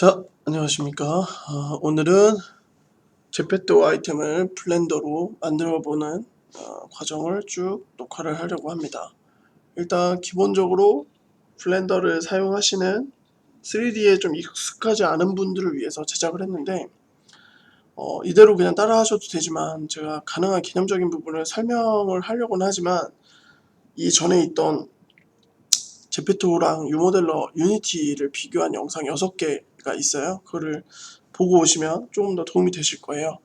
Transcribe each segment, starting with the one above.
자, 안녕하십니까. 오늘은 제페토 아이템을 블렌더로 만들어보는 과정을 쭉 녹화를 하려고 합니다. 일단 기본적으로 블렌더를 사용하시는 3D에 좀 익숙하지 않은 분들을 위해서 제작을 했는데 이대로 그냥 따라 하셔도 되지만 제가 가능한 개념적인 부분을 설명을 하려고는 하지만 이 전에 있던 제페토랑 유모델러 유니티를 비교한 영상 6개가 있어요. 그거를 보고 오시면 조금 더 도움이 되실 거예요.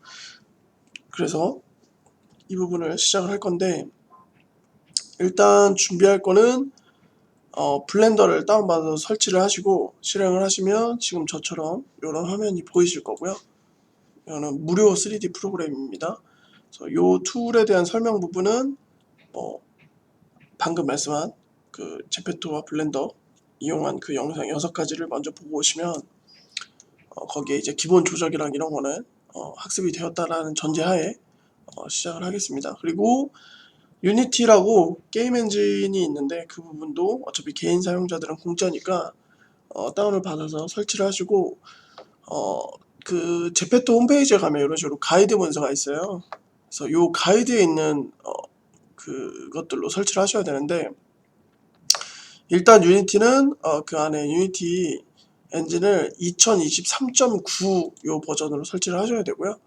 그래서 이 부분을 시작을 할 건데, 일단 준비할 거는 블렌더를 다운받아서 설치를 하시고 실행을 하시면 지금 저처럼 이런 화면이 보이실 거고요. 이거는 무료 3D 프로그램입니다. 그래서 이 툴에 대한 설명 부분은 방금 말씀한 그 제페토와 블렌더 이용한 그 영상 6가지를 먼저 보고 오시면 거기에 이제 기본 조작이랑 이런 거는 학습이 되었다라는 전제하에 시작을 하겠습니다. 그리고 유니티라고 게임 엔진이 있는데 그 부분도 어차피 개인 사용자들은 공짜니까 다운을 받아서 설치를 하시고 그 제페토 홈페이지에 가면 이런 식으로 가이드 문서가 있어요. 그래서 요 가이드에 있는 그것들로 설치를 하셔야 되는데, 일단 유니티는 그 안에 유니티 엔진을 2023.9 요 버전으로 설치를 하셔야 되고요.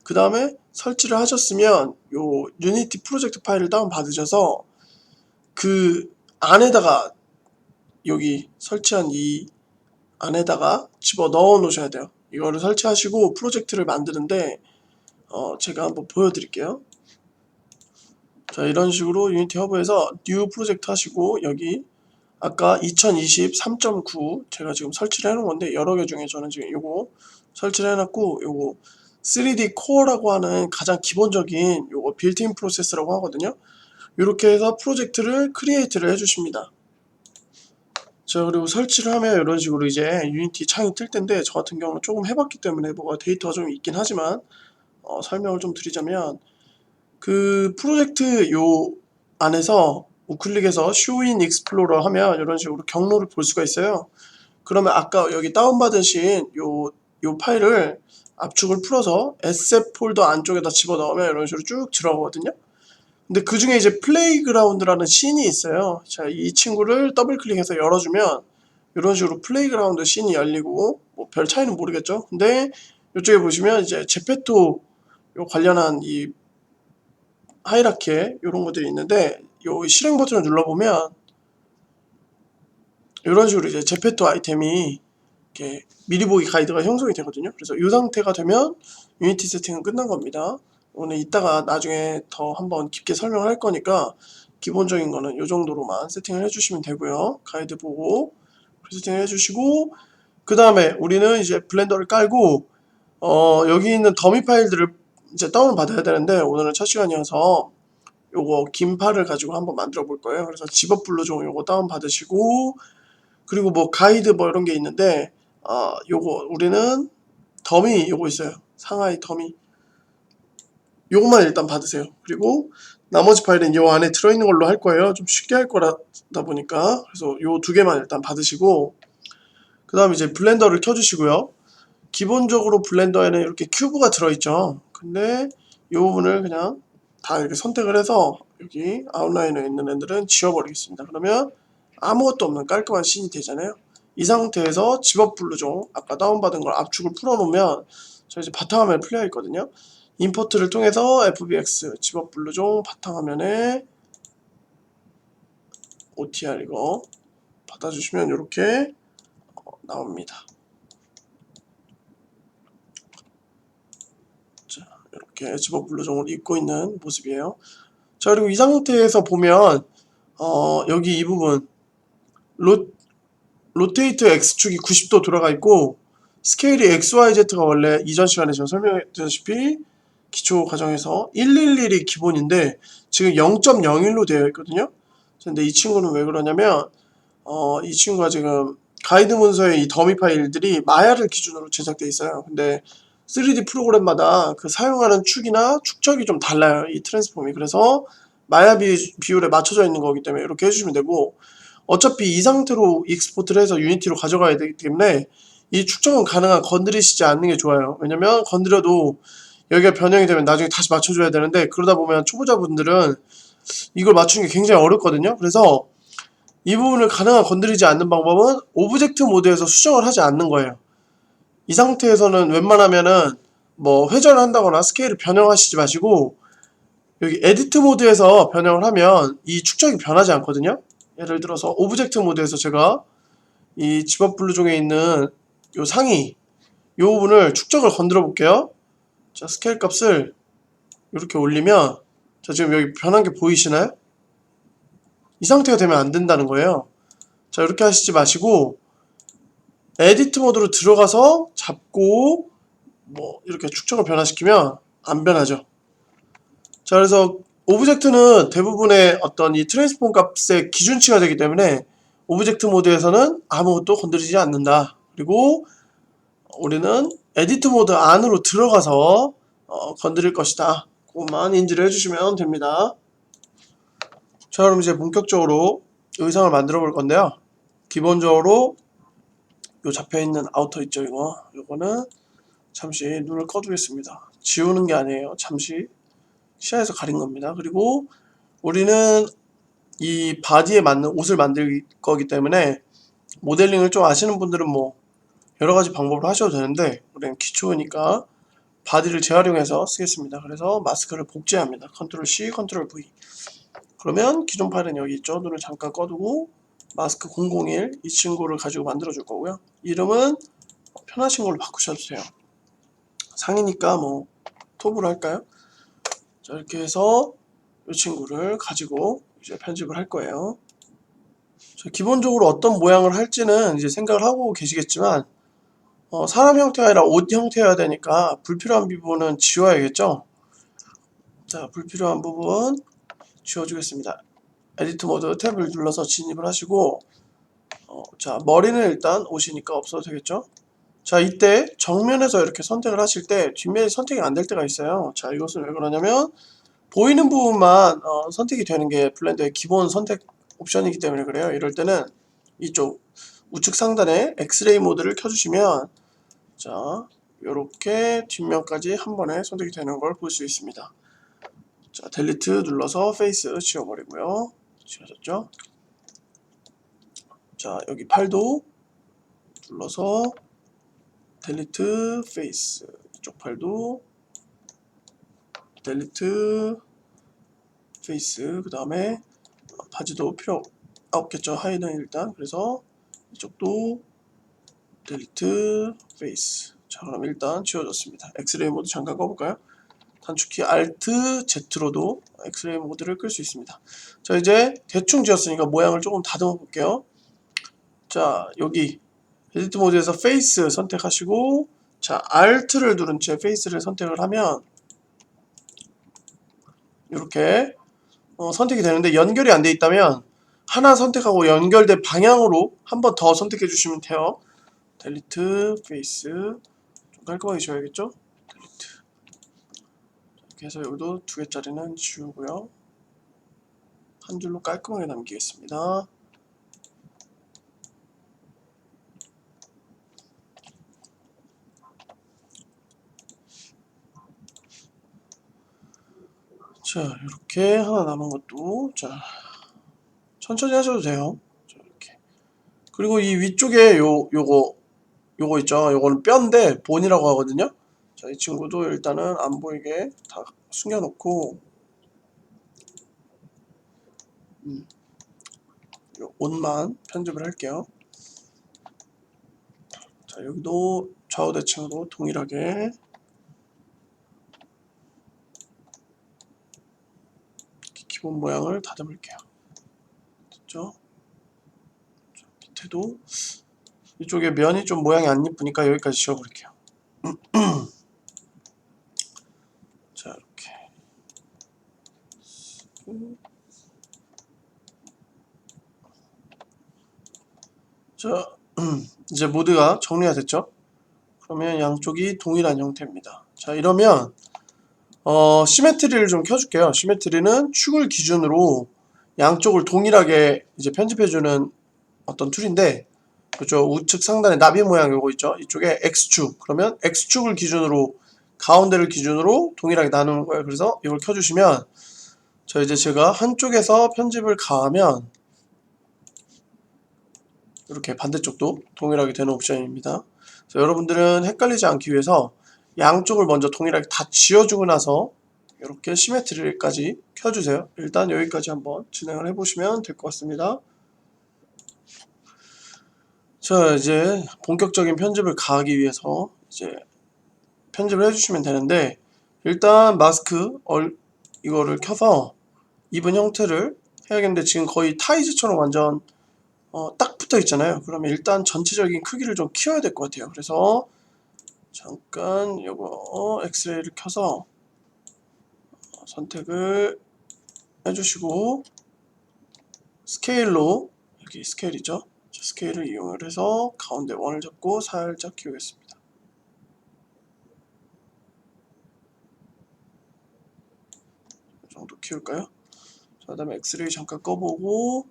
그 다음에 설치를 하셨으면 요 유니티 프로젝트 파일을 다운 받으셔서 그 안에다가 여기 설치한 이 안에다가 집어 넣어 놓으셔야 돼요. 이거를 설치하시고 프로젝트를 만드는데 제가 한번 보여드릴게요. 자, 이런 식으로 유니티 허브에서 뉴 프로젝트 하시고 여기 아까 2023.9 제가 지금 설치를 해놓은 건데 여러 개 중에 저는 지금 요거 설치를 해놨고, 요거 3D 코어라고 하는 가장 기본적인 요거 빌트인 프로세스라고 하거든요. 이렇게 해서 프로젝트를 크리에이트를 해주십니다. 자, 그리고 설치를 하면 이런 식으로 이제 유니티 창이 뜰 텐데, 저 같은 경우는 조금 해봤기 때문에 뭐가 데이터가 좀 있긴 하지만 설명을 좀 드리자면, 그 프로젝트 요 안에서 우클릭해서 Show in Explorer 하면 이런 식으로 경로를 볼 수가 있어요. 그러면 아까 여기 다운받으신 요 파일을 압축을 풀어서 에셋 폴더 안쪽에다 집어넣으면 이런 식으로 쭉 들어가거든요. 근데 그 중에 이제 플레이그라운드라는 씬이 있어요. 자, 이 친구를 더블 클릭해서 열어주면 이런 식으로 플레이그라운드 씬이 열리고, 뭐 별 차이는 모르겠죠. 근데 이쪽에 보시면 이제 제페토 요 관련한 이 하이라키 이런 것들이 있는데, 요 실행 버튼을 눌러보면 이런 식으로 이제 제페토 아이템이 이렇게 미리 보기 가이드가 형성이 되거든요. 그래서 이 상태가 되면 유니티 세팅은 끝난 겁니다. 오늘 이따가 나중에 더 한번 깊게 설명을 할 거니까 기본적인 거는 이 정도로만 세팅을 해주시면 되고요. 가이드 보고 세팅을 해주시고, 그 다음에 우리는 이제 블렌더를 깔고 여기 있는 더미 파일들을 이제 다운 받아야 되는데, 오늘은 첫 시간이어서 요거 긴 파를 가지고 한번 만들어 볼 거예요. 그래서 집업 블루종 요거 다운 받으시고, 그리고 뭐 가이드 뭐 이런 게 있는데 요거 우리는 더미 요거 있어요. 상하이 더미 요것만 일단 받으세요. 그리고 나머지 파일은 요 안에 들어있는 걸로 할 거예요. 좀 쉽게 할 거라다 보니까. 그래서 요 두 개만 일단 받으시고, 그 다음에 이제 블렌더를 켜주시고요. 기본적으로 블렌더에는 이렇게 큐브가 들어있죠. 근데 이 부분을 그냥 다 이렇게 선택을 해서 여기 아웃라인에 있는 애들은 지워버리겠습니다. 그러면 아무것도 없는 깔끔한 씬이 되잖아요. 이 상태에서 집업 블루종 아까 다운받은 걸 압축을 풀어놓으면 저 이제 바탕화면에 풀려 있거든요. 임포트를 통해서 FBX 집업 블루종 바탕화면에 OTR 이거 받아주시면 이렇게 나옵니다. 자, 이렇게 집업 블루종을 입고 있는 모습이에요. 자, 그리고 이 상태에서 보면 여기 이 부분 로테이트 X축이 90도 돌아가 있고, 스케일이 XYZ가 원래 이전 시간에 제가 설명했다시피 기초 과정에서 111이 기본인데 지금 0.01로 되어 있거든요. 근데 이 친구는 왜 그러냐면 이 친구가 지금 가이드 문서의 이 더미 파일들이 마야를 기준으로 제작되어 있어요. 근데 3D 프로그램마다 그 사용하는 축이나 축적이 좀 달라요, 이 트랜스폼이. 그래서 마야 비율에 맞춰져 있는 거기 때문에 이렇게 해주시면 되고, 어차피 이 상태로 익스포트를 해서 유니티로 가져가야 되기 때문에 이 축적은 가능한 건드리시지 않는 게 좋아요. 왜냐면 건드려도 여기가 변형이 되면 나중에 다시 맞춰줘야 되는데, 그러다 보면 초보자분들은 이걸 맞추는 게 굉장히 어렵거든요. 그래서 이 부분을 가능한 건드리지 않는 방법은 오브젝트 모드에서 수정을 하지 않는 거예요. 이 상태에서는 웬만하면은 뭐 회전을 한다거나 스케일을 변형하시지 마시고, 여기 에디트 모드에서 변형을 하면 이 축적이 변하지 않거든요. 예를 들어서 오브젝트 모드에서 제가 이 집업 블루 중에 있는 요 상위 요 부분을 축적을 건드려 볼게요. 자, 스케일 값을 이렇게 올리면, 자, 지금 여기 변한 게 보이시나요? 이 상태가 되면 안 된다는 거예요. 자, 이렇게 하시지 마시고 에디트 모드로 들어가서 잡고 뭐 이렇게 축적을 변화시키면 안 변하죠. 자, 그래서 오브젝트는 대부분의 어떤 이 트랜스폼 값의 기준치가 되기 때문에 오브젝트 모드에서는 아무것도 건드리지 않는다. 그리고 우리는 에디트 모드 안으로 들어가서 건드릴 것이다. 그것만 인지를 해주시면 됩니다. 자, 그럼 이제 본격적으로 의상을 만들어 볼 건데요. 기본적으로 요 잡혀있는 아우터 있죠, 요거는 잠시 눈을 꺼두겠습니다. 지우는 게 아니에요. 잠시 시야에서 가린 겁니다. 그리고 우리는 이 바디에 맞는 옷을 만들 거기 때문에 모델링을 좀 아시는 분들은 뭐 여러가지 방법으로 하셔도 되는데, 우리는 기초니까 바디를 재활용해서 쓰겠습니다. 그래서 마스크를 복제합니다. 컨트롤 C, 컨트롤 V. 그러면 기존 파일은 여기 있죠. 눈을 잠깐 꺼두고 마스크 001 이 친구를 가지고 만들어 줄 거고요. 이름은 편하신 걸로 바꾸셔도 돼요. 상이니까 뭐 톱으로 할까요? 자, 이렇게 해서 이 친구를 가지고 이제 편집을 할 거예요. 자, 기본적으로 어떤 모양을 할지는 이제 생각을 하고 계시겠지만, 사람 형태가 아니라 옷 형태여야 되니까 불필요한 부분은 지워야겠죠. 자, 불필요한 부분 지워주겠습니다. 에디트 모드 탭을 눌러서 진입을 하시고, 자, 머리는 일단 옷이니까 없어도 되겠죠. 자, 이때 정면에서 이렇게 선택을 하실 때 뒷면이 선택이 안 될 때가 있어요. 자, 이것은 왜 그러냐면 보이는 부분만 선택이 되는 게 블렌더의 기본 선택 옵션이기 때문에 그래요. 이럴 때는 이쪽 우측 상단에 엑스레이 모드를 켜주시면, 자, 요렇게 뒷면까지 한 번에 선택이 되는 걸 볼 수 있습니다. 자, 델리트 눌러서 페이스 지워버리고요. 지워졌죠? 자, 여기 팔도 눌러서 델리트 페이스, 이쪽 팔도 델리트 페이스, 그 다음에 바지도 필요 없겠죠. 하의는 일단. 그래서 이쪽도 델리트 페이스. 자, 그럼 일단 지워졌습니다. 엑스레이 모드 잠깐 꺼볼까요? 단축키 Alt Z로도 엑스레이 모드를 끌 수 있습니다. 자, 이제 대충 지었으니까 모양을 조금 다듬어 볼게요. 자, 여기 에디트 모드에서 페이스 선택하시고, 자, Alt를 누른 채 페이스를 선택을 하면 이렇게 선택이 되는데, 연결이 안 돼 있다면 하나 선택하고 연결된 방향으로 한 번 더 선택해 주시면 돼요. 델리트 페이스 좀 깔끔하게 지워야겠죠? 델리트. 이렇게 해서 여기도 2개짜리는 지우고요. 한 줄로 깔끔하게 남기겠습니다. 자, 이렇게 하나 남은 것도, 자, 천천히 하셔도 돼요. 자, 이렇게. 그리고 이 위쪽에 요거 있죠. 요거는 뼈인데 본이라고 하거든요. 자, 이 친구도 일단은 안 보이게 다 숨겨놓고, 요 옷만 편집을 할게요. 자, 여기도 좌우 대칭으로 동일하게 기본 모양을 다듬을게요. 됐죠? 자, 밑에도 이쪽에 면이 좀 모양이 안 이쁘니까 여기까지 지워버릴게요. 자, 이렇게. 자, 이제 모드가 정리가 됐죠? 그러면 양쪽이 동일한 형태입니다. 자, 이러면 시메트리를 좀 켜줄게요. 시메트리는 축을 기준으로 양쪽을 동일하게 이제 편집해주는 어떤 툴인데, 그죠? 우측 상단에 나비 모양 요거 있죠? 이쪽에 X축. 그러면 X축을 기준으로, 가운데를 기준으로 동일하게 나누는 거예요. 그래서 이걸 켜주시면, 이제 제가 한쪽에서 편집을 가하면, 이렇게 반대쪽도 동일하게 되는 옵션입니다. 그래서 여러분들은 헷갈리지 않기 위해서 양쪽을 먼저 동일하게 다 지워주고 나서 이렇게 시메트리까지 켜주세요. 일단 여기까지 한번 진행을 해보시면 될 것 같습니다. 자, 이제 본격적인 편집을 가하기 위해서 이제 편집을 해주시면 되는데, 일단 마스크 이거를 켜서 입은 형태를 해야겠는데, 지금 거의 타이즈처럼 완전 딱 붙어 있잖아요. 그러면 일단 전체적인 크기를 좀 키워야 될 것 같아요. 그래서 잠깐 요거 엑스레이를 켜서 선택을 해주시고, 스케일로, 여기 스케일이죠. 스케일을 이용을 해서 가운데 원을 잡고 살짝 키우겠습니다. 이 정도 키울까요? 자, 그 다음에 엑스레이 잠깐 꺼보고,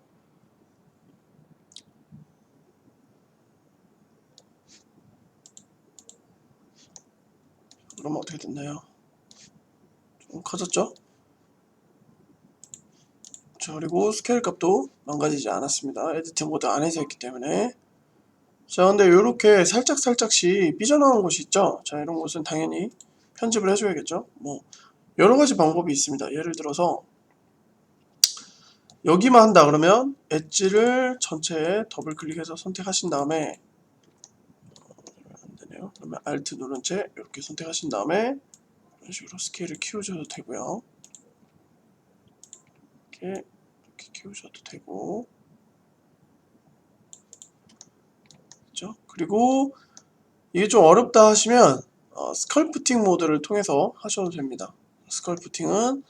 그러면 어떻게 됐나요? 좀 커졌죠? 자, 그리고 스케일 값도 망가지지 않았습니다. 에디트 모드 안에서 했기 때문에. 자, 근데 이렇게 살짝씩 삐져나온 곳이 있죠? 자, 이런 곳은 당연히 편집을 해줘야겠죠? 뭐 여러 가지 방법이 있습니다. 예를 들어서 여기만 한다 그러면 엣지를 전체에 더블 클릭해서 선택하신 다음에, 안 되네요. 그러면 Alt 누른 채 이렇게 선택하신 다음에 이런 식으로 스케일을 키우셔도 되고요. 이렇게 키우셔도 되고, 그렇죠? 그리고 이게 좀 어렵다 하시면 스컬프팅 모드를 통해서 하셔도 됩니다. 스컬프팅은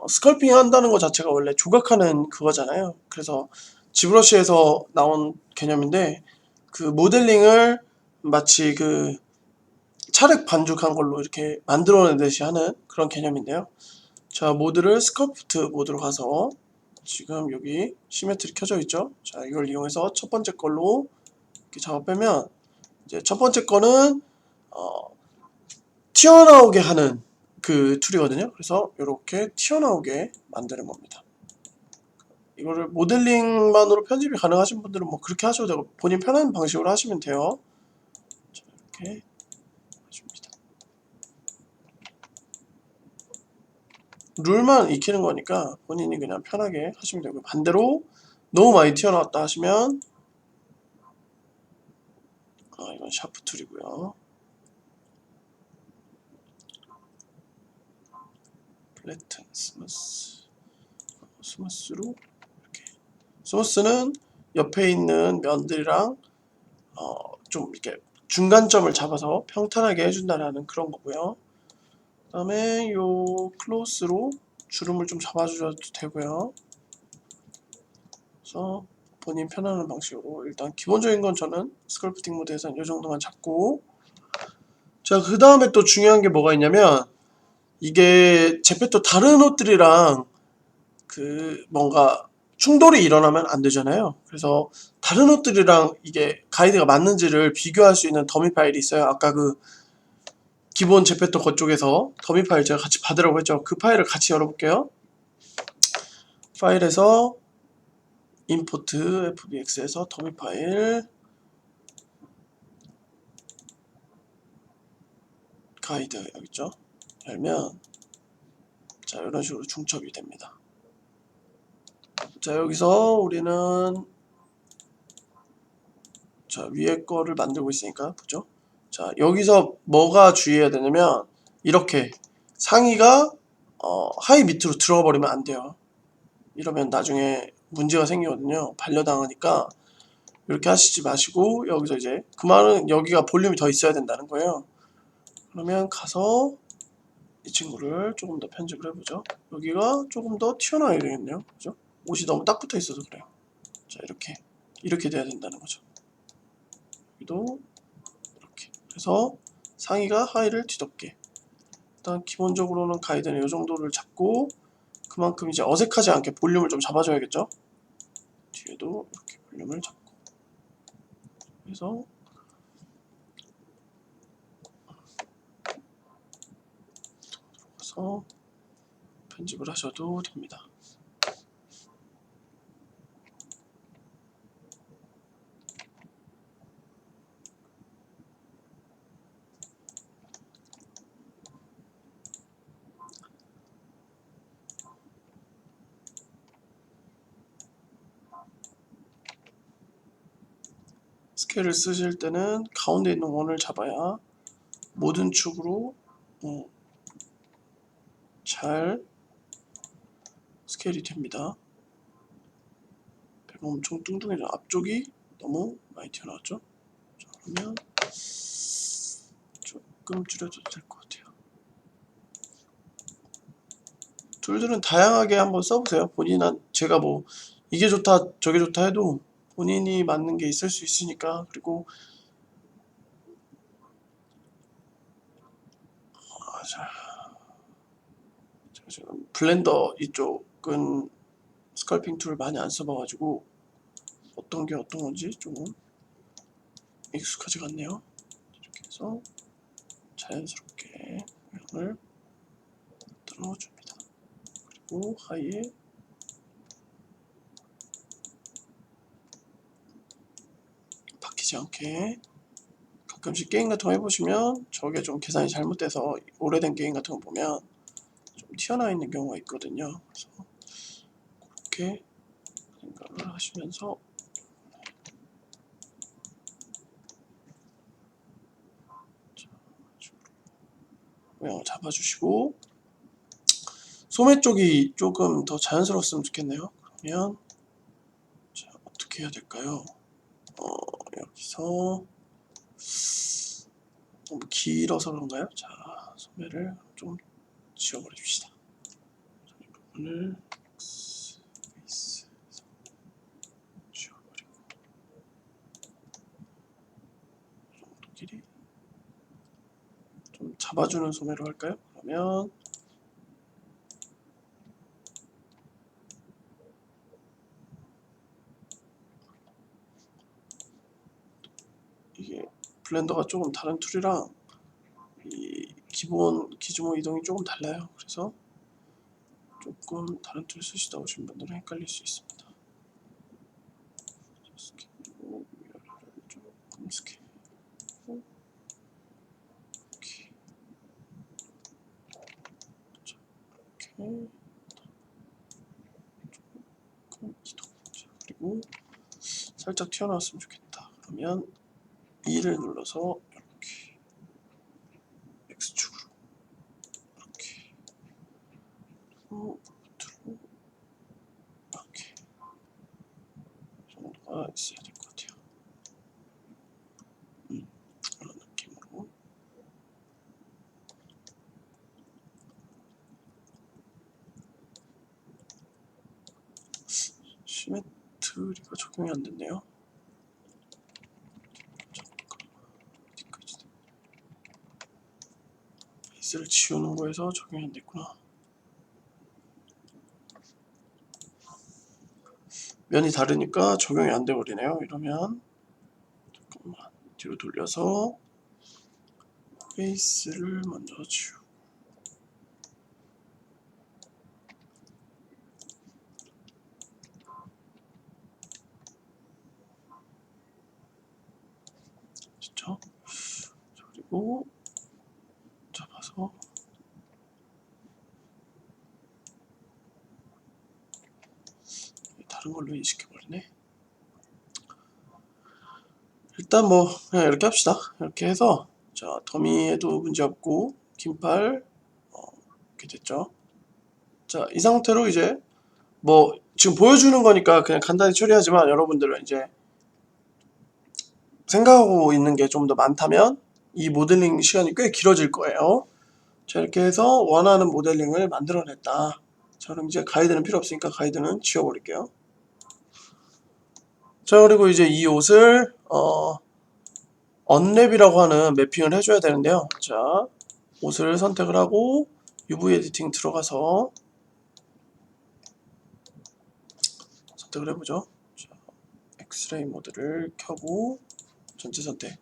스컬핑 한다는 것 자체가 원래 조각하는 그거잖아요. 그래서 지브러시에서 나온 개념인데, 그 모델링을 마치 그 찰흙 반죽한 걸로 이렇게 만들어내듯이 하는 그런 개념인데요. 자, 모드를 스컬프트 모드로 가서 지금 여기 시메트리 켜져 있죠. 자, 이걸 이용해서 첫 번째 걸로 이렇게 잡아 빼면, 이제 첫 번째 거는 튀어나오게 하는 그 툴이거든요. 그래서 이렇게 튀어나오게 만드는 겁니다. 이거를 모델링만으로 편집이 가능하신 분들은 뭐 그렇게 하셔도 되고, 본인 편한 방식으로 하시면 돼요. 자, 이렇게 해줍니다. 룰만 익히는 거니까 본인이 그냥 편하게 하시면 되고, 반대로 너무 많이 튀어나왔다 하시면, 이건 샤프 툴이고요. 플래튼 스무스로 이렇게. 스무스는 옆에 있는 면들이랑 좀 이렇게 중간점을 잡아서 평탄하게 해준다라는 그런 거고요. 그 다음에 요 클로스로 주름을 좀 잡아주셔도 되고요. 그래서 본인 편안한 방식으로 일단 기본적인 건 저는 스컬프팅 모드에서는 이 정도만 잡고, 자, 그 다음에 또 중요한 게 뭐가 있냐면, 이게 제페토 다른 옷들이랑 그 뭔가 충돌이 일어나면 안 되잖아요. 그래서 다른 옷들이랑 이게 가이드가 맞는지를 비교할 수 있는 더미 파일이 있어요. 아까 그 기본 제페토 그쪽에서 더미 파일 제가 같이 받으라고 했죠. 그 파일을 같이 열어볼게요. 파일에서 임포트 fbx에서 더미 파일 가이드 여기 있죠. 열면 자, 이런 식으로 중첩이 됩니다. 자, 여기서 우리는 자, 위에 거를 만들고 있으니까 보죠. 자, 여기서 뭐가 주의해야 되냐면, 이렇게 상의가 하의 밑으로 들어가 버리면 안 돼요. 이러면 나중에 문제가 생기거든요. 반려당하니까 이렇게 하시지 마시고, 여기서 이제 그 말은 여기가 볼륨이 더 있어야 된다는 거예요. 그러면 가서 이 친구를 조금 더 편집을 해보죠. 여기가 조금 더 튀어나와야 되겠네요. 그죠? 옷이 너무 딱 붙어 있어서 그래요. 자, 이렇게 돼야 된다는 거죠. 여기도 이렇게. 그래서 상의가 하의를 뒤덮게. 일단 기본적으로는 가이드는 이 정도를 잡고, 그만큼 이제 어색하지 않게 볼륨을 좀 잡아줘야겠죠. 뒤에도 이렇게 볼륨을 잡고. 그래서 들어가서 편집을 하셔도 됩니다. 스케일을 쓰실 때는 가운데 있는 원을 잡아야 모든 축으로 잘 스케일이 됩니다. 배가 엄청 뚱뚱해져. 앞쪽이 너무 많이 튀어나왔죠? 자, 그러면 조금 줄여도 될 것 같아요. 툴들은 다양하게 한번 써보세요. 제가 뭐 이게 좋다 저게 좋다 해도 본인이 맞는 게 있을 수 있으니까. 그리고 제가 지금 블렌더 이쪽은 스컬핑 툴 많이 안 써봐가지고 어떤 게 어떤 건지 조금 익숙하지가 않네요. 이렇게 해서 자연스럽게 모양을 들어줍니다. 그리고 하이에 바뀌지 않게. 가끔씩 게임 같은 거 해보시면 저게 좀 계산이 잘못돼서 오래된 게임 같은 거 보면 좀 튀어나와 있는 경우가 있거든요. 그래서 그렇게 생각을 하시면서 모양을 잡아주시고, 소매 쪽이 조금 더 자연스러웠으면 좋겠네요. 그러면 자, 어떻게 해야 될까요? 여기서 너무 길어서 그런가요? 자, 소매를 좀 지워버립시다. 이 부분을 스페이스 지워버리고, 이 정도 길이 좀 잡아주는 소매로 할까요? 그러면 이게 블렌더가 조금 다른 툴이랑 이 기본 기준모 이동이 조금 달라요. 그래서 조금 다른 툴 쓰시다 오신 분들은 헷갈릴 수 있습니다. 스케일로 위아래를 조금 스케일 이렇게 조금 이동. 그리고 살짝 튀어나왔으면 좋겠다. 그러면 2를 눌러서 이렇게 X축으로 이렇게, 그리고 밑으로 이렇게 정도가 있어야 될 것 같아요. 이런 느낌으로. 시메트리가 적용이 안 됐네요. 베이스를 지우는 거에서 적용이 안 됐구나. 면이 다르니까 적용이 안 돼 버리네요. 이러면 잠깐만 뒤로 돌려서 베이스를 먼저 지우고, 그렇죠? 그리고 잡아서 다른 걸로 인식해버리네. 일단 뭐 그냥 이렇게 합시다. 이렇게 해서 자, 더미에도 문제없고 긴팔 이렇게 됐죠. 자, 이 상태로 이제 뭐 지금 보여주는 거니까 그냥 간단히 처리하지만, 여러분들은 이제 생각하고 있는 게 좀 더 많다면 이 모델링 시간이 꽤 길어질 거예요. 자, 이렇게 해서 원하는 모델링을 만들어냈다. 자, 그럼 이제 가이드는 필요 없으니까 가이드는 지워버릴게요. 자, 그리고 이제 이 옷을 언랩이라고 하는 매핑을 해줘야 되는데요. 자, 옷을 선택을 하고 UV 에디팅 들어가서 선택을 해보죠. 자, 엑스레이 모드를 켜고 전체 선택.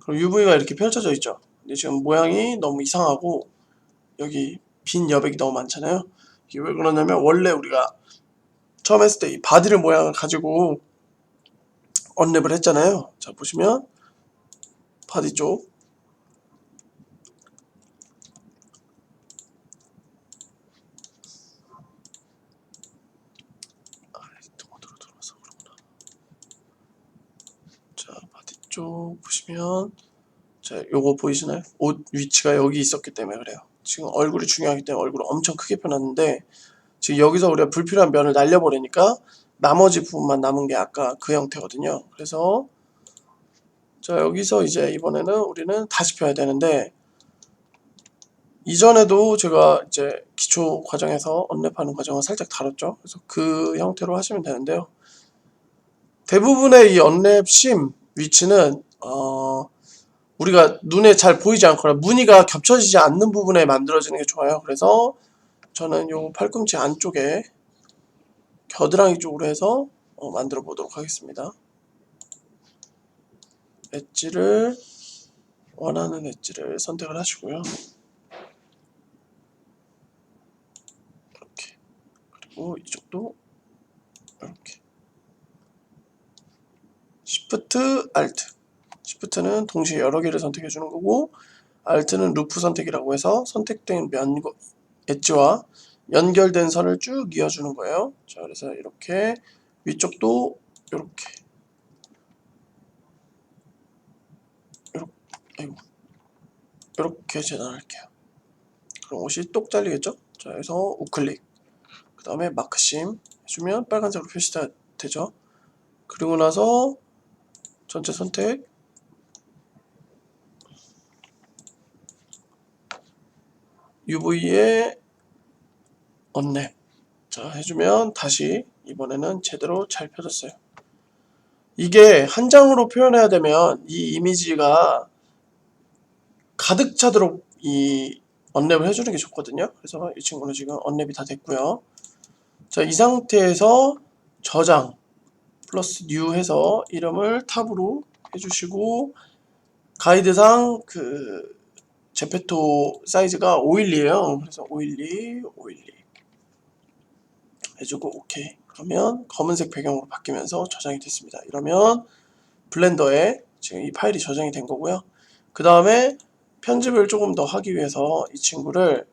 그럼 UV가 이렇게 펼쳐져 있죠. 근데 지금 모양이 너무 이상하고 여기 빈 여백이 너무 많잖아요. 이게 왜 그러냐면 원래 우리가 처음 했을 때 이 바디를 모양을 가지고 언랩을 했잖아요. 자 보시면 바디 쪽 어디로 들어가서 그러구나. 자 바디 쪽 보시면 자 요거 보이시나요? 옷 위치가 여기 있었기 때문에 그래요. 지금 얼굴이 중요하기 때문에 얼굴을 엄청 크게 펴놨는데 지금 여기서 우리가 불필요한 면을 날려버리니까 나머지 부분만 남은 게 아까 그 형태거든요. 그래서 자 여기서 이제 이번에는 우리는 다시 펴야 되는데 이전에도 제가 이제 기초 과정에서 언랩하는 과정을 살짝 다뤘죠. 그래서 그 형태로 하시면 되는데요. 대부분의 이 언랩 심 위치는 우리가 눈에 잘 보이지 않거나 무늬가 겹쳐지지 않는 부분에 만들어지는 게 좋아요. 그래서 저는 요 팔꿈치 안쪽에 겨드랑이 쪽으로 해서 만들어 보도록 하겠습니다. 엣지를 원하는 엣지를 선택을 하시고요. 이렇게 그리고 이쪽도 이렇게 Shift, Alt Shift는 동시에 여러 개를 선택해 주는 거고 Alt는 루프 선택이라고 해서 선택된 면 엣지와 연결된 선을 쭉 이어주는 거예요. 자 그래서 이렇게 위쪽도 이렇게 이렇게 재단할게요. 그럼 옷이 똑 잘리겠죠? 자 여기서 우클릭 그 다음에 마크심 해주면 빨간색으로 표시되죠. 그리고 나서 전체 선택 UV에 언랩 자 해주면 다시 이번에는 제대로 잘 펴졌어요. 이게 한 장으로 표현해야 되면 이 이미지가 가득 차도록 이 언랩을 해주는 게 좋거든요. 그래서 이 친구는 지금 언랩이 다 됐고요. 자, 이 상태에서 저장 플러스 뉴 해서 이름을 탑으로 해주시고 가이드상 그 제페토 사이즈가 512에요. 그래서 512 해주고 오케이. 그러면 검은색 배경으로 바뀌면서 저장이 됐습니다. 이러면 블렌더에 지금 이 파일이 저장이 된 거고요. 그 다음에 편집을 조금 더 하기 위해서 이 친구를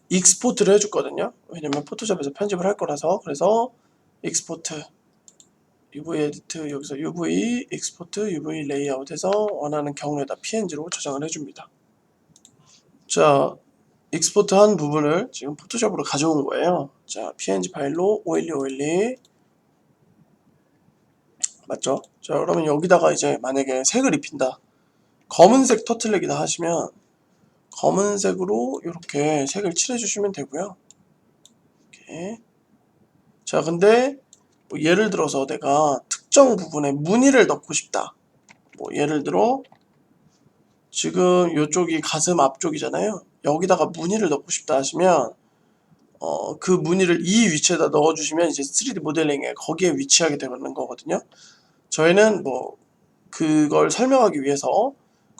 익스포트를 해줬거든요. 왜냐면 포토샵에서 편집을 할 거라서. 그래서 익스포트 UV 에디트 여기서 UV 익스포트 UV 레이아웃 해서 원하는 경로에다 PNG로 저장을 해줍니다. 자 익스포트 한 부분을 지금 포토샵으로 가져온 거예요. 자 PNG 파일로 512 맞죠? 자 그러면 여기다가 이제 만약에 색을 입힌다 검은색 터틀넥이다 하시면 검은색으로 이렇게 색을 칠해 주시면 되고요. 이렇게. 자 근데 뭐 예를 들어서 내가 특정 부분에 무늬를 넣고 싶다. 뭐 예를 들어 지금 이쪽이 가슴 앞쪽이잖아요. 여기다가 무늬를 넣고 싶다 하시면 그 무늬를 이 위치에다 넣어주시면 이제 3D 모델링에 거기에 위치하게 되는 거거든요. 저희는 뭐 그걸 설명하기 위해서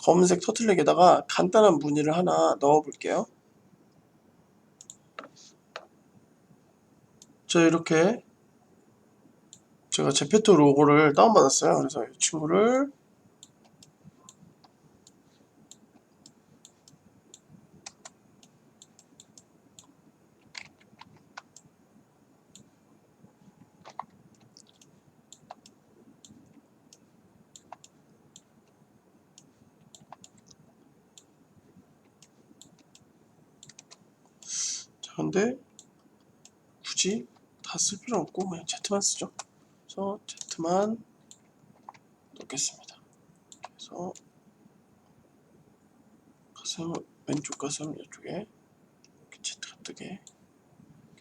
검은색 터틀넥에다가 간단한 무늬를 하나 넣어 볼게요. 자 이렇게 제가 제페토 로고를 다운받았어요. 그래서 이 친구를 자 근데 굳이 다 쓸 필요 없고 그냥 Z만 쓰죠. 그래서 Z만 넣겠습니다. 그래서 가슴 왼쪽 가슴 이쪽에 이렇게 Z가 뜨게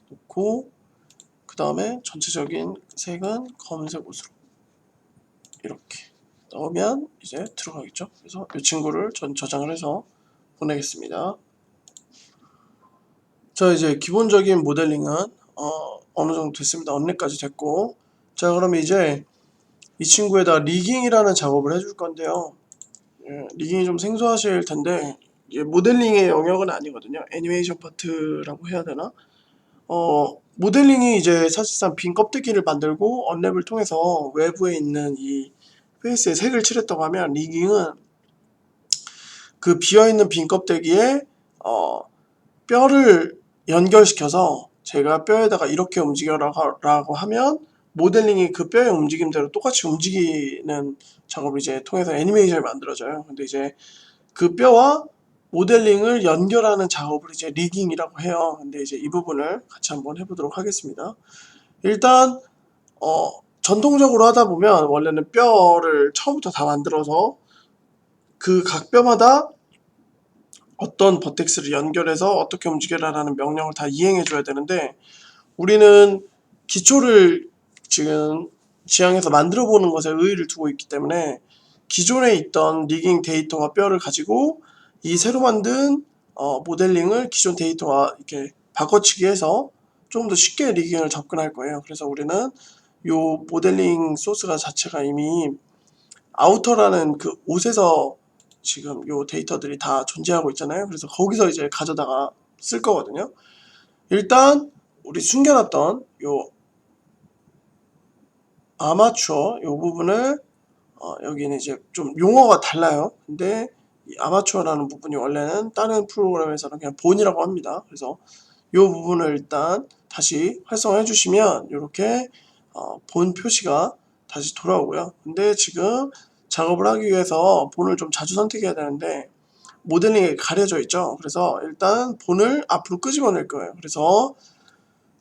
놓고 그 다음에 전체적인 색은 검은색 옷으로 이렇게 넣으면 이제 들어가겠죠. 그래서 이 친구를 전 저장을 해서 보내겠습니다. 자 이제 기본적인 모델링은 어느 정도 됐습니다. 언랩까지 됐고 자 그럼 이제 이 친구에다 리깅이라는 작업을 해줄 건데요. 리깅이 좀 생소하실 텐데 이게 모델링의 영역은 아니거든요. 애니메이션 파트라고 해야 되나? 모델링이 이제 사실상 빈 껍데기를 만들고 언랩을 통해서 외부에 있는 이 페이스에 색을 칠했다고 하면, 리깅은 그 비어있는 빈 껍데기에 뼈를 연결시켜서 제가 뼈에다가 이렇게 움직여라고 하면 모델링이 그 뼈의 움직임대로 똑같이 움직이는 작업을 이제 통해서 애니메이션을 만들어져요. 근데 이제 그 뼈와 모델링을 연결하는 작업을 이제 리깅이라고 해요. 근데 이제 이 부분을 같이 한번 해보도록 하겠습니다. 일단 전통적으로 하다 보면 원래는 뼈를 처음부터 다 만들어서 그 각 뼈마다 어떤 버텍스를 연결해서 어떻게 움직여라라는 명령을 다 이행해 줘야 되는데, 우리는 기초를 지금 지향해서 만들어 보는 것에 의의를 두고 있기 때문에 기존에 있던 리깅 데이터와 뼈를 가지고 이 새로 만든 모델링을 기존 데이터와 이렇게 바꿔치기 해서 좀 더 쉽게 리깅을 접근할 거예요. 그래서 우리는 요 모델링 소스가 자체가 이미 아우터라는 그 옷에서 지금 요 데이터들이 다 존재하고 있잖아요. 그래서 거기서 이제 가져다가 쓸 거거든요. 일단 우리 숨겨놨던 요 아마추어 요 부분을 여기는 이제 좀 용어가 달라요. 근데 이 아마추어라는 부분이 원래는 다른 프로그램에서는 그냥 본이라고 합니다. 그래서 요 부분을 일단 다시 활성화해 주시면 이렇게 본 표시가 다시 돌아오고요. 근데 지금 작업을 하기 위해서 본을 좀 자주 선택해야 되는데 모델링이 가려져 있죠. 그래서 일단 본을 앞으로 끄집어낼 거예요. 그래서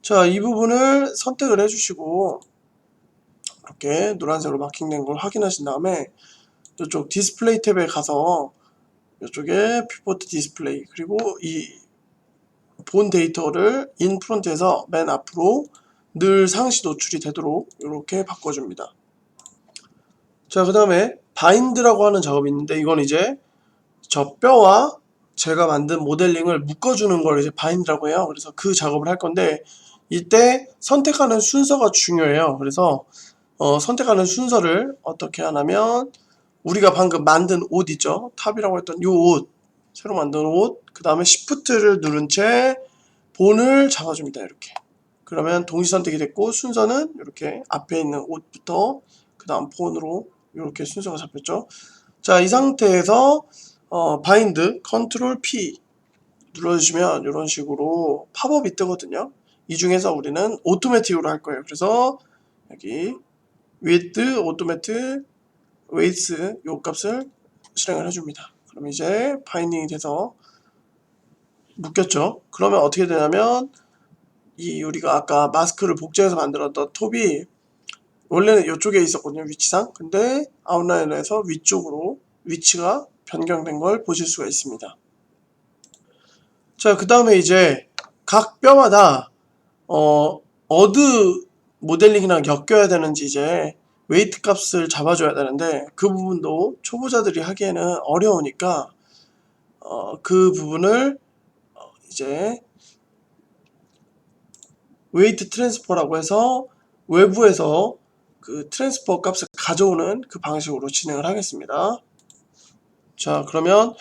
자, 이 부분을 선택을 해주시고 이렇게 노란색으로 마킹된 걸 확인하신 다음에 이쪽 디스플레이 탭에 가서 이쪽에 뷰포트 디스플레이, 그리고 이 본 데이터를 인 프론트에서 맨 앞으로 늘 상시 노출이 되도록 이렇게 바꿔줍니다. 자, 그 다음에 바인드라고 하는 작업이 있는데, 이건 이제 저 뼈와 제가 만든 모델링을 묶어주는 걸 이제 바인드라고 해요. 그래서 그 작업을 할 건데, 이때 선택하는 순서가 중요해요. 그래서 선택하는 순서를 어떻게 하냐면, 우리가 방금 만든 옷 있죠? 탑이라고 했던 이 옷, 새로 만든 옷, 그 다음에 시프트를 누른 채 본을 잡아줍니다. 이렇게. 그러면 동시 선택이 됐고, 순서는 이렇게 앞에 있는 옷부터 그 다음 본으로 이렇게 순서가 잡혔죠. 자, 이 상태에서 바인드 컨트롤 P 눌러주시면 이런 식으로 팝업이 뜨거든요. 이 중에서 우리는 오토매틱으로 할 거예요. 그래서 여기 width, automatic, weights 요 값을 실행을 해줍니다. 그럼 이제 바인딩이 돼서 묶였죠. 그러면 어떻게 되냐면 이 우리가 아까 마스크를 복제해서 만들었던 톱이 원래는 이쪽에 있었거든요, 위치상. 근데 아웃라인에서 위쪽으로 위치가 변경된 걸 보실 수가 있습니다. 자, 그 다음에 이제 각 뼈마다 어드 모델링이랑 엮여야 되는지 이제 웨이트 값을 잡아줘야 되는데, 그 부분도 초보자들이 하기에는 어려우니까 그 부분을 이제 웨이트 트랜스퍼라고 해서 외부에서 그 트랜스퍼 값을 가져오는 그 방식으로 진행을 하겠습니다. 자, 그러면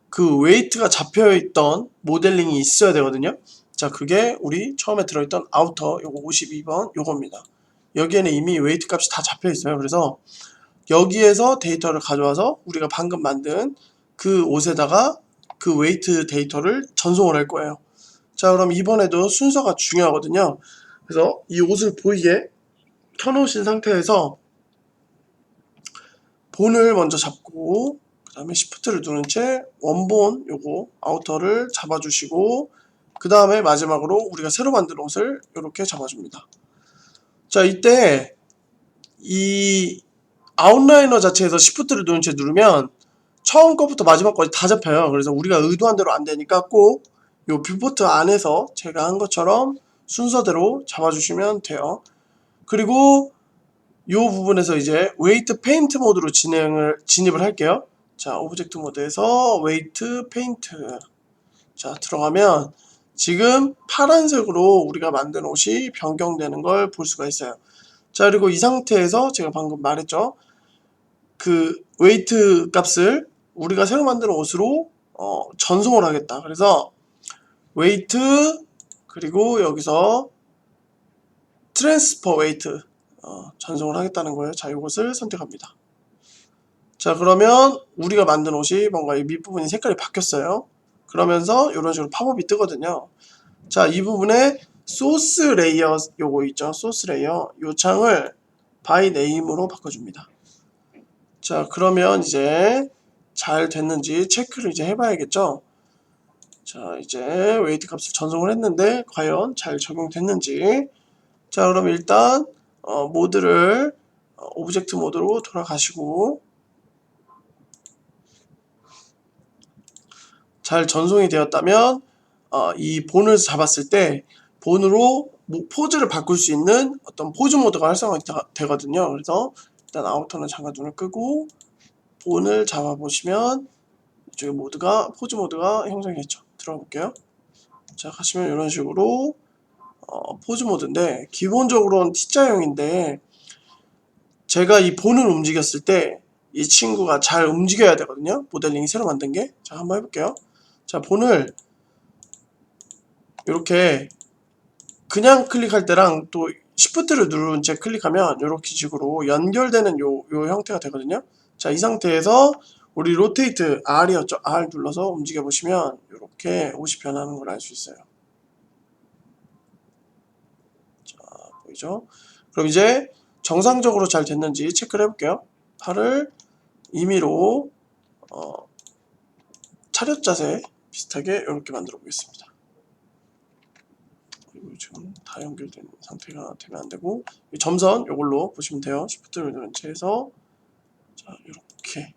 그 웨이트가 잡혀있던 모델링이 있어야 되거든요. 자, 그게 우리 처음에 들어있던 아우터 요거 52번 요겁니다. 여기에는 이미 웨이트 값이 다 잡혀있어요. 그래서 여기에서 데이터를 가져와서 우리가 방금 만든 그 옷에다가 그 웨이트 데이터를 전송을 할 거예요. 자, 그럼 이번에도 순서가 중요하거든요. 그래서 이 옷을 보이게 켜놓으신 상태에서 본을 먼저 잡고 그 다음에 시프트를 누른 채 원본 요거 아우터를 잡아주시고, 그 다음에 마지막으로 우리가 새로 만든 옷을 이렇게 잡아줍니다. 자, 이때 이 아웃라이너 자체에서 시프트를 누른 채 누르면 처음 거부터 마지막 거까지 다 잡혀요. 그래서 우리가 의도한 대로 안 되니까 꼭 요 뷰포트 안에서 제가 한 것처럼 순서대로 잡아주시면 돼요. 그리고 요 부분에서 이제 웨이트 페인트 모드로 진입을 할게요. 자, 오브젝트 모드에서 웨이트 페인트. 자, 들어가면 지금 파란색으로 우리가 만든 옷이 변경되는 걸 볼 수가 있어요. 자, 그리고 이 상태에서 제가 방금 말했죠. 그 웨이트 값을 우리가 새로 만든 옷으로 전송을 하겠다. 그래서 웨이트 그리고 여기서 트랜스퍼 웨이트 전송을 하겠다는 거예요. 자, 이것을 선택합니다. 자, 그러면 우리가 만든 옷이 뭔가 이 밑부분이 색깔이 바뀌었어요. 그러면서 이런 식으로 팝업이 뜨거든요. 자, 이 부분에 소스 레이어 요거 있죠. 소스 레이어 요 창을 by name으로 바꿔줍니다. 자, 그러면 이제 잘 됐는지 체크를 이제 해봐야겠죠. 자, 이제 웨이트 값을 전송을 했는데 과연 잘 적용됐는지. 자, 그럼 일단 모드를 오브젝트 모드로 돌아가시고 잘 전송이 되었다면 이 본을 잡았을 때 본으로 포즈를 바꿀 수 있는 어떤 포즈 모드가 활성화되거든요. 그래서 일단 아우터는 잠깐 눈을 끄고 본을 잡아 보시면 이쪽에 모드가 포즈 모드가 형성됐죠. 들어가 볼게요. 자, 가시면 이런 식으로 포즈 모드인데 기본적으로는 T자형인데 제가 이 본을 움직였을 때 이 친구가 잘 움직여야 되거든요. 모델링이 새로 만든 게. 자, 한번 해볼게요. 자, 본을 이렇게 그냥 클릭할 때랑 또 Shift를 누른 채 클릭하면 이렇게 식으로 연결되는 요 형태가 되거든요. 자, 이 상태에서 우리 로테이트 R이었죠. R 눌러서 움직여 보시면 이렇게 옷이 변하는 걸 알 수 있어요. 자, 보이죠? 그럼 이제 정상적으로 잘 됐는지 체크를 해볼게요. 팔을 임의로 차렷 자세 비슷하게 이렇게 만들어 보겠습니다. 그리고 지금 다 연결된 상태가 되면 안 되고 점선 이걸로 보시면 돼요. Shift를 누른 채에서 자, 이렇게.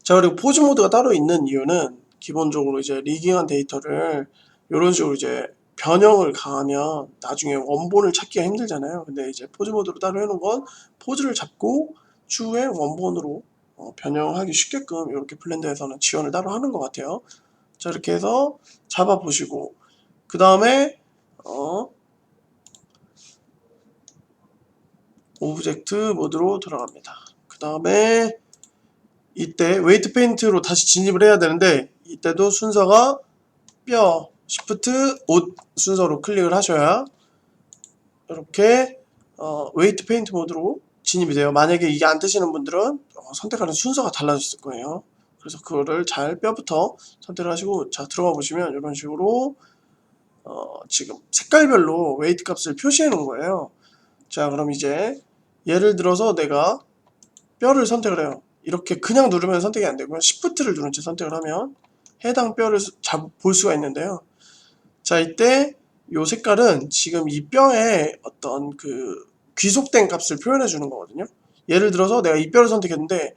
자, 그리고 포즈 모드가 따로 있는 이유는 기본적으로 이제 리깅한 데이터를 이런 식으로 이제 변형을 가하면 나중에 원본을 찾기가 힘들잖아요. 근데 이제 포즈 모드로 따로 해놓은 건 포즈를 잡고 추후에 원본으로 변형하기 쉽게끔 이렇게 블렌더에서는 지원을 따로 하는 것 같아요. 자, 이렇게 해서 잡아보시고 그 다음에 오브젝트 모드로 돌아갑니다. 그 다음에 이때 웨이트 페인트로 다시 진입을 해야 되는데 이때도 순서가 뼈, 시프트, 옷 순서로 클릭을 하셔야 이렇게 웨이트 페인트 모드로 진입이 돼요. 만약에 이게 안 뜨시는 분들은 선택하는 순서가 달라졌을 거예요. 그래서 그거를 잘 뼈부터 선택을 하시고 자, 들어가 보시면 이런 식으로 지금 색깔별로 웨이트 값을 표시해 놓은 거예요. 자, 그럼 이제 예를 들어서 내가 뼈를 선택을 해요. 이렇게 그냥 누르면 선택이 안 되고요. Shift를 누른 채 선택을 하면 해당 뼈를 볼 수가 있는데요. 자, 이때 요 색깔은 지금 이 뼈의 어떤 그 귀속된 값을 표현해 주는 거거든요. 예를 들어서 내가 이 뼈를 선택했는데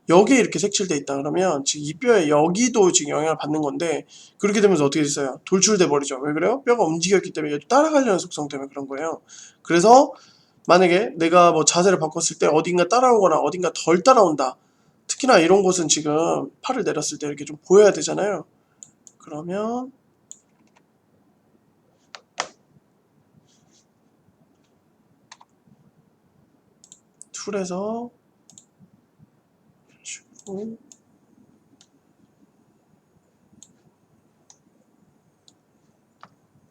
여기에 이렇게 색칠돼 있다 그러면 지금 이 뼈에 여기도 지금 영향을 받는 건데 그렇게 되면서 어떻게 됐어요? 돌출돼 버리죠. 왜 그래요? 뼈가 움직였기 때문에 따라가려는 속성 때문에 그런 거예요. 그래서 만약에 내가 뭐 자세를 바꿨을 때 어딘가 따라오거나 어딘가 덜 따라온다. 특히나 이런 곳은 지금 팔을 내렸을 때 이렇게 좀 보여야 되잖아요. 그러면 툴에서 이런 식으로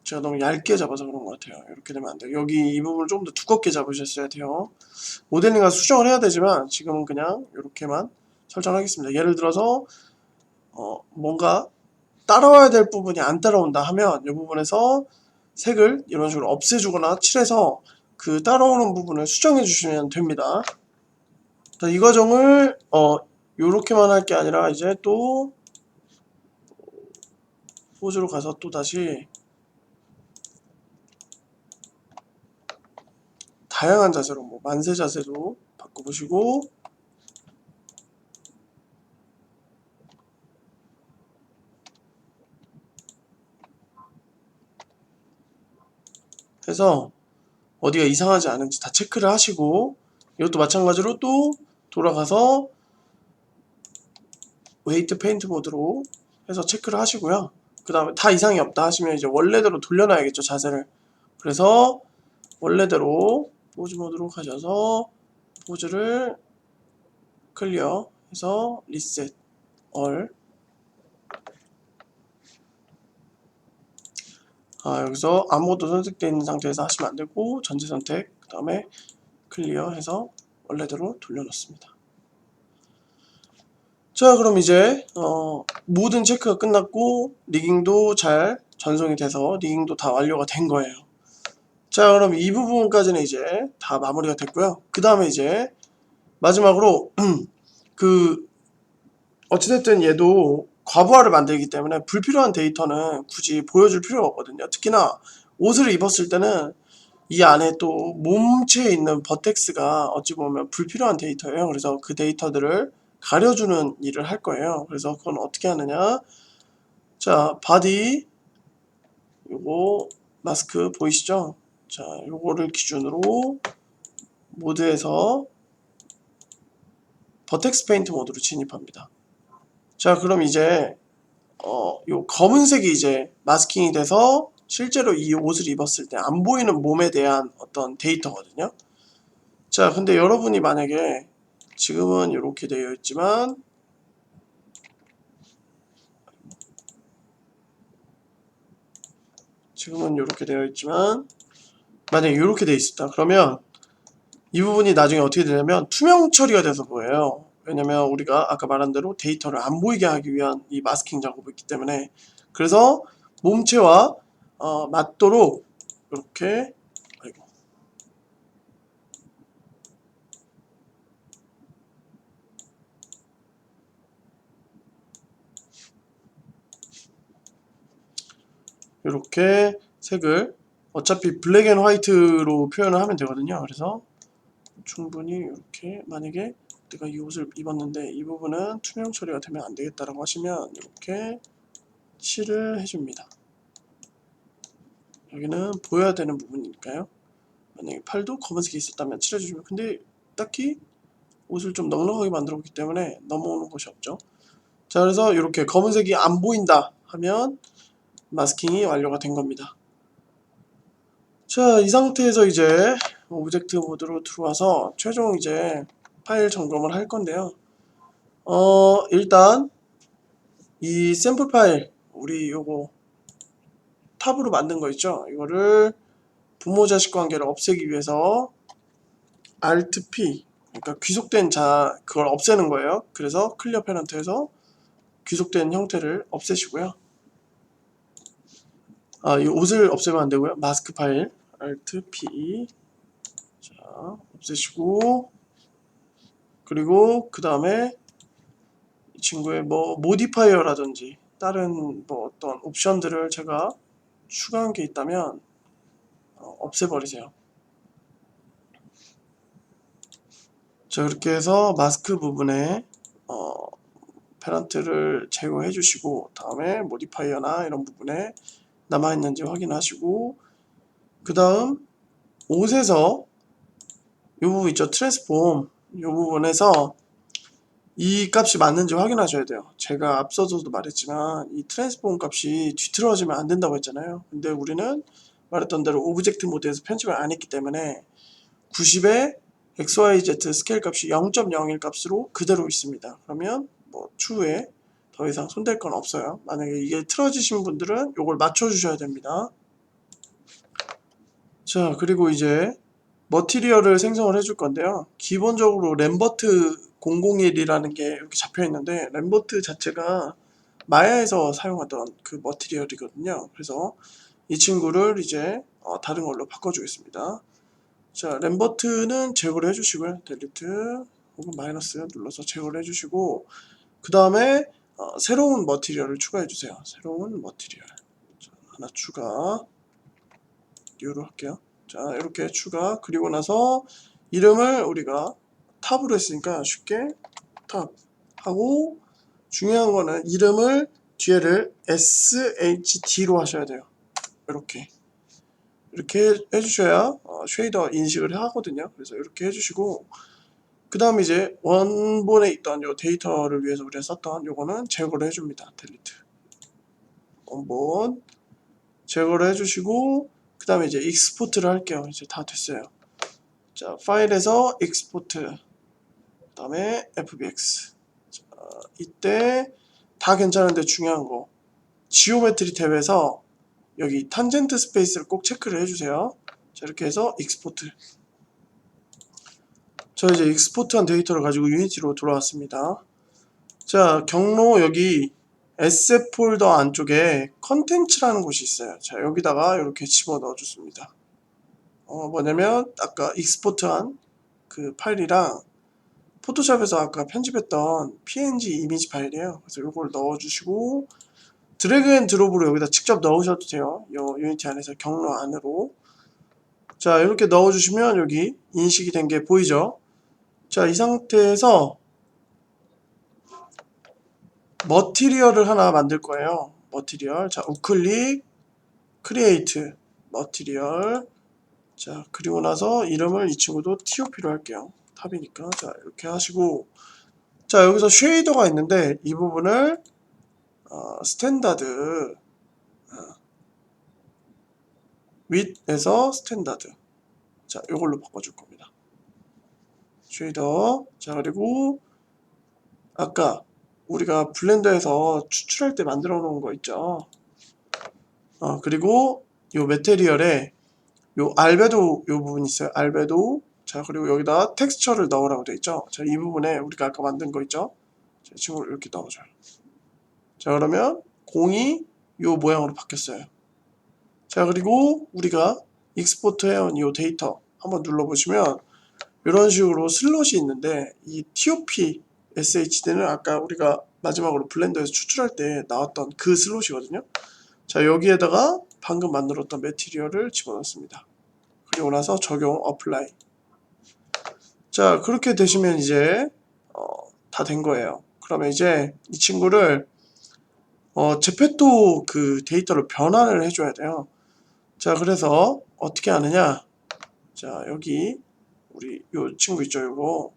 제가 너무 얇게 잡아서 그런 것 같아요. 이렇게 되면 안 돼요. 여기 이 부분을 좀 더 두껍게 잡으셨어야 돼요. 모델링과 수정을 해야 되지만 지금은 그냥 이렇게만 설정하겠습니다. 예를 들어서 뭔가 따라와야 될 부분이 안 따라온다 하면 이 부분에서 색을 이런 식으로 없애주거나 칠해서 그 따라오는 부분을 수정해 주시면 됩니다. 자, 이 과정을 요렇게만 할 게 아니라 이제 또 포즈로 가서 또 다시 다양한 자세로 뭐 만세 자세도 바꿔보시고 해서 어디가 이상하지 않은지 다 체크를 하시고 이것도 마찬가지로 또 돌아가서 웨이트 페인트 모드로 해서 체크를 하시고요. 그 다음에 다 이상이 없다 하시면 이제 원래대로 돌려놔야겠죠, 자세를. 그래서 원래대로 포즈 모드로 가셔서 포즈를 클리어 해서 리셋 얼. 여기서 아무것도 선택되어 있는 상태에서 하시면 안되고 전체 선택 그 다음에 클리어 해서 원래대로 돌려놓습니다. 자, 그럼 이제 모든 체크가 끝났고 리깅도 잘 전송이 돼서 리깅도 다 완료가 된 거예요. 자, 그럼 이 부분까지는 이제 다 마무리가 됐고요. 그 다음에 이제 마지막으로 어찌됐든 얘도 과부하를 만들기 때문에 불필요한 데이터는 굳이 보여줄 필요가 없거든요. 특히나 옷을 입었을 때는 이 안에 또 몸체에 있는 버텍스가 어찌 보면 불필요한 데이터예요. 그래서 그 데이터들을 가려주는 일을 할 거예요. 그래서 그건 어떻게 하느냐. 자, 바디 요거 마스크 보이시죠? 자, 요거를 기준으로 모드에서 버텍스 페인트 모드로 진입합니다. 자, 그럼 이제 요 검은색이 이제 마스킹이 돼서 실제로 이 옷을 입었을 때 안 보이는 몸에 대한 어떤 데이터거든요. 자, 근데 여러분이 만약에 지금은 이렇게 되어 있지만 만약에 이렇게 되어 있었다. 그러면 이 부분이 나중에 어떻게 되냐면 투명 처리가 돼서 보여요. 왜냐면 우리가 아까 말한 대로 데이터를 안 보이게 하기 위한 이 마스킹 작업이 있기 때문에. 그래서 몸체와 맞도록 이렇게 이렇게 색을 어차피 블랙 앤 화이트로 표현을 하면 되거든요. 그래서 충분히 이렇게 만약에 내가 이 옷을 입었는데 이 부분은 투명 처리가 되면 안 되겠다라고 하시면 이렇게 칠을 해줍니다. 여기는 보여야 되는 부분이니까요. 만약에 팔도 검은색이 있었다면 칠해주시면, 근데 딱히 옷을 좀 넉넉하게 만들었기 때문에 넘어오는 것이 없죠. 자, 그래서 이렇게 검은색이 안 보인다 하면 마스킹이 완료가 된 겁니다. 자, 이 상태에서 이제 오브젝트 모드로 들어와서 최종 이제 파일 점검을 할 건데요. 일단 이 샘플 파일 우리 요거 탑으로 만든 거 있죠. 이거를 부모 자식 관계를 없애기 위해서 Alt P, 그러니까 귀속된 그걸 없애는 거예요. 그래서 클리어 페넌트에서 귀속된 형태를 없애시고요. 이 옷을 없애면 안 되고요. 마스크 파일 Alt P, 자, 없애시고, 그리고 그 다음에 이 친구의 뭐 모디파이어라든지 다른 뭐 어떤 옵션들을 제가 추가한 게 있다면 없애버리세요. 자, 그렇게 해서 마스크 부분에 페런트를 제거해 주시고, 다음에 모디파이어나 이런 부분에 남아있는지 확인하시고, 그 다음 옷에서 이 부분 있죠, 트랜스폼. 이 부분에서 이 값이 맞는지 확인하셔야 돼요. 제가 앞서서도 말했지만 이 트랜스폼 값이 뒤틀어지면 안 된다고 했잖아요. 근데 우리는 말했던 대로 오브젝트 모드에서 편집을 안 했기 때문에 90에 XYZ 스케일 값이 0.01 값으로 그대로 있습니다. 그러면 뭐 추후에 더 이상 손댈 건 없어요. 만약에 이게 틀어지신 분들은 이걸 맞춰주셔야 됩니다. 자, 그리고 이제 머티리얼을 생성을 해줄 건데요. 기본적으로 램버트 001이라는 게 이렇게 잡혀 있는데, 램버트 자체가 마야에서 사용하던 그 머티리얼이거든요. 그래서 이 친구를 이제 다른 걸로 바꿔주겠습니다. 자, 램버트는 제거를 해주시고요. 델리트 혹은 마이너스 눌러서 제거를 해주시고, 그 다음에 새로운 머티리얼을 추가해주세요. 새로운 머티리얼 하나 추가, 뉴로 할게요. 자, 이렇게 추가. 그리고 나서 이름을 우리가 탑으로 했으니까 쉽게 탑 하고, 중요한 거는 이름을 뒤에를 SHD로 하셔야 돼요. 이렇게 해주셔야 쉐이더 인식을 하거든요. 그래서 이렇게 해주시고, 그 다음 이제 원본에 있던 요 데이터를 위해서 우리가 썼던 요거는 제거를 해줍니다. 델리트 원본 제거를 해주시고, 그 다음에 이제 익스포트를 할게요. 이제 다 됐어요. 자, 파일에서 익스포트, 그 다음에 FBX. 자, 이때 다 괜찮은데 중요한 거, 지오메트리 탭에서 여기 탄젠트 스페이스를 꼭 체크를 해주세요. 자, 이렇게 해서 익스포트. 저 이제 익스포트한 데이터를 가지고 유니티로 돌아왔습니다. 자, 경로 여기 SF 폴더 안쪽에 컨텐츠라는 곳이 있어요. 자, 여기다가 이렇게 집어 넣어줬습니다. 뭐냐면 아까 익스포트한 그 파일이랑 포토샵에서 아까 편집했던 PNG 이미지 파일이에요. 그래서 이걸 넣어주시고 드래그 앤 드롭으로 여기다 직접 넣으셔도 돼요. 요 유니티 안에서 경로 안으로. 자, 이렇게 넣어주시면 여기 인식이 된 게 보이죠? 자, 이 상태에서 머티리얼을 하나 만들 거예요. 머티리얼. 자, 우클릭, 크리에이트, 머티리얼. 자, 그리고 나서 이름을 이 친구도 TOP로 할게요. 탑이니까. 자, 이렇게 하시고. 자, 여기서 쉐이더가 있는데 이 부분을 스탠다드, 윗에서 스탠다드. 자, 이걸로 바꿔줄 겁니다. 쉐이더. 자, 그리고 아까 우리가 블렌더에서 추출할 때 만들어 놓은 거 있죠. 그리고 요 메테리얼에 요 알베도 요 부분 있어요. 알베도. 자, 그리고 여기다 텍스처를 넣으라고 되어 있죠. 자, 이 부분에 우리가 아까 만든 거 있죠. 자, 이 친구를 이렇게 넣어줘요. 자, 그러면 공이 요 모양으로 바뀌었어요. 자, 그리고 우리가 익스포트 해온 이 데이터 한번 눌러보시면 이런 식으로 슬롯이 있는데 이 TOP SHD는 아까 우리가 마지막으로 블렌더에서 추출할 때 나왔던 그 슬롯이거든요. 자, 여기에다가 방금 만들었던 매티리얼을 집어넣습니다. 그리고 나서 적용 어플라이. 자, 그렇게 되시면 이제 다 된 거예요. 그러면 이제 이 친구를 제페토 그 데이터를 변환을 해줘야 돼요. 자, 그래서 어떻게 하느냐. 자, 여기 우리 요 친구 있죠. 요거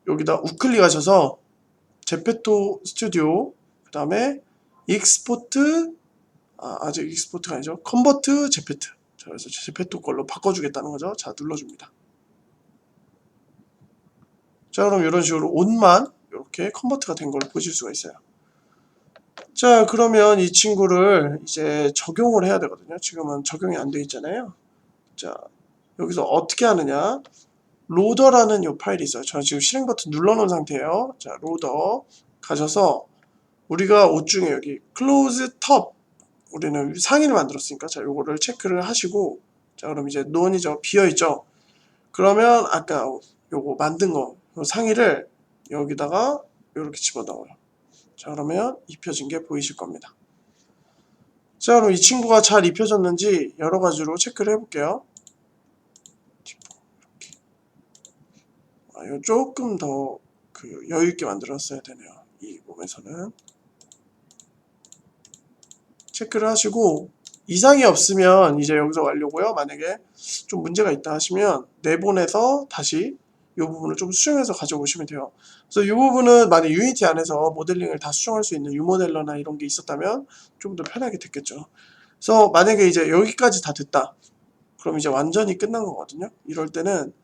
여기다 우클릭 하셔서 제페토 스튜디오, 그 다음에 익스포트, 아직 익스포트가 아니죠. 컨버트 제페트. 자, 그래서 제페토 걸로 바꿔주겠다는 거죠. 자, 눌러줍니다. 자, 그럼 이런 식으로 옷만 이렇게 컨버트가 된 걸 보실 수가 있어요. 자, 그러면 이 친구를 이제 적용을 해야 되거든요. 지금은 적용이 안 돼 있잖아요. 자, 여기서 어떻게 하느냐. 로더라는 이 파일이 있어요. 저는 지금 실행 버튼 눌러놓은 상태예요. 자, 로더 가셔서 우리가 옷 중에 여기 close top, 우리는 상의를 만들었으니까 자, 요거를 체크를 하시고, 자, 그럼 이제 논이죠. 비어있죠. 그러면 아까 요거 만든 거, 요 상의를 여기다가 이렇게 집어넣어요. 자, 그러면 입혀진 게 보이실 겁니다. 자, 그럼 이 친구가 잘 입혀졌는지 여러 가지로 체크를 해볼게요. 이거 조금 더 그 여유있게 만들었어야 되네요. 이 부분에서는. 체크를 하시고 이상이 없으면 이제 여기서 완료고요. 만약에 좀 문제가 있다 하시면 내보내서 다시 이 부분을 좀 수정해서 가져오시면 돼요. 그래서 이 부분은 만약 유니티 안에서 모델링을 다 수정할 수 있는 유모델러나 이런 게 있었다면 좀 더 편하게 됐겠죠. 그래서 만약에 이제 여기까지 다 됐다. 그럼 이제 완전히 끝난 거거든요. 이럴 때는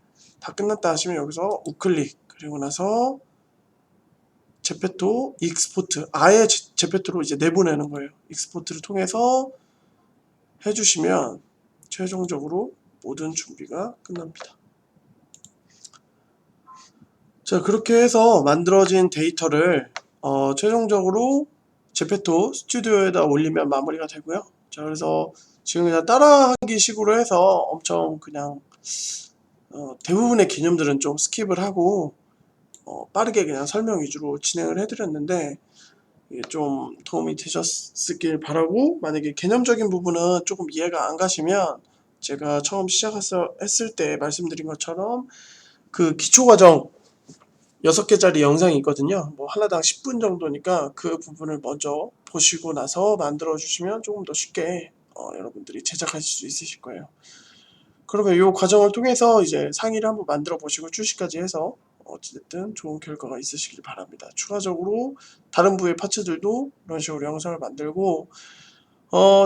다 끝났다 하시면 여기서 우클릭, 그리고 나서 제페토 익스포트, 아예 제페토로 이제 내보내는 거예요. 익스포트를 통해서 해주시면 최종적으로 모든 준비가 끝납니다. 자, 그렇게 해서 만들어진 데이터를 최종적으로 제페토 스튜디오에다 올리면 마무리가 되고요. 자, 그래서 지금 그냥 따라하기 식으로 해서 엄청 그냥 대부분의 개념들은 좀 스킵을 하고 빠르게 그냥 설명 위주로 진행을 해드렸는데 이게 좀 도움이 되셨길 바라고, 만약에 개념적인 부분은 조금 이해가 안 가시면 제가 처음 시작했을 때 말씀드린 것처럼 그 기초과정 6개짜리 영상이 있거든요. 뭐 하나당 10분 정도니까 그 부분을 먼저 보시고 나서 만들어 주시면 조금 더 쉽게 여러분들이 제작하실 수 있으실 거예요. 그러면 이 과정을 통해서 이제 상의를 한번 만들어 보시고 출시까지 해서 어찌됐든 좋은 결과가 있으시길 바랍니다. 추가적으로 다른 부의 파츠들도 이런 식으로 영상을 만들고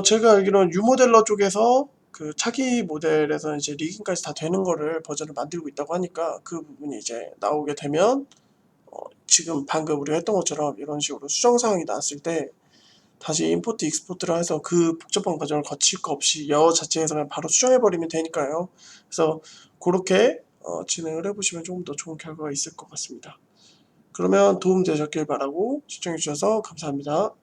제가 알기로는 유모델러 쪽에서 그 차기 모델에서는 이제 리깅까지 다 되는 거를 버전을 만들고 있다고 하니까 그 부분이 이제 나오게 되면 지금 방금 우리가 했던 것처럼 이런 식으로 수정 사항이 나왔을 때 다시 임포트 익스포트를 해서 그 복잡한 과정을 거칠 거 없이 여 자체에서 그냥 바로 수정해버리면 되니까요. 그래서 그렇게 진행을 해보시면 조금 더 좋은 결과가 있을 것 같습니다. 그러면 도움 되셨길 바라고 시청해주셔서 감사합니다.